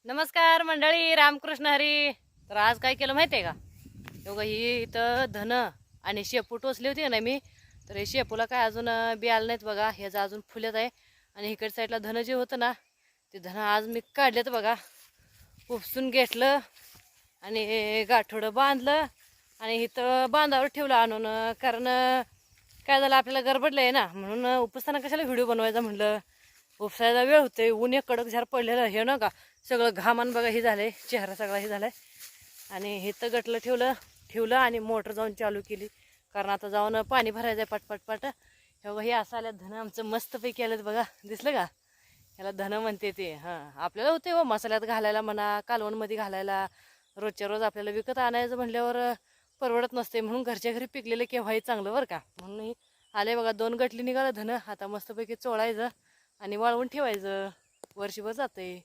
नमस्कार मंडळी, रामकृष्ण हरी. तर आज काय केलं माहिती आहे का? बघा, ही इथं धन आणि शेपू टोचली होती ना मी. तर हे शेपूला काय अजून बी आलं नाहीत बघा, ह्याचं अजून फुलत आहे. आणि इकडच्या साईडला धन जे होतं ना, ते धन आज मी काढलेत बघा. उपसून घेतलं आणि गाठोडं बांधलं आणि इथं बांधावर ठेवलं आणून. कारण काय झालं, आपल्याला गडबडलं आहे ना, म्हणून उपसताना कशाला व्हिडिओ बनवायचा म्हणलं. उपसायला वेळ होते, ऊन एक कडक झार पडलेलं हे ना का. सगळं घामान बघा हे झालंय, चेहरा सगळा हे झालाय. आणि हे तर गटलं ठेवलं ठेवलं आणि मोटर जाऊन चालू केली. कारण आता जाऊन पाणी भरायचं आहे पटपट. हे बघा, हे असं आल्या धन आमचं मस्तपैकी आलेत बघा, दिसलं का? ह्याला धन म्हणते ते. हां, आपल्याला होते हो मसाल्यात घालायला म्हणा, कालवणमध्ये घालायला. रोजच्या रोज आपल्याला विकत आणायचं म्हणल्यावर परवडत नसते, म्हणून घरच्या घरी पिकलेलं केव्हाही चांगलं बरं का. म्हणून आले बघा, 2 गटली निघालं धन. आता मस्तपैकी चोळायचं आणि वाळवून ठेवायचं, वर्षभर जाते.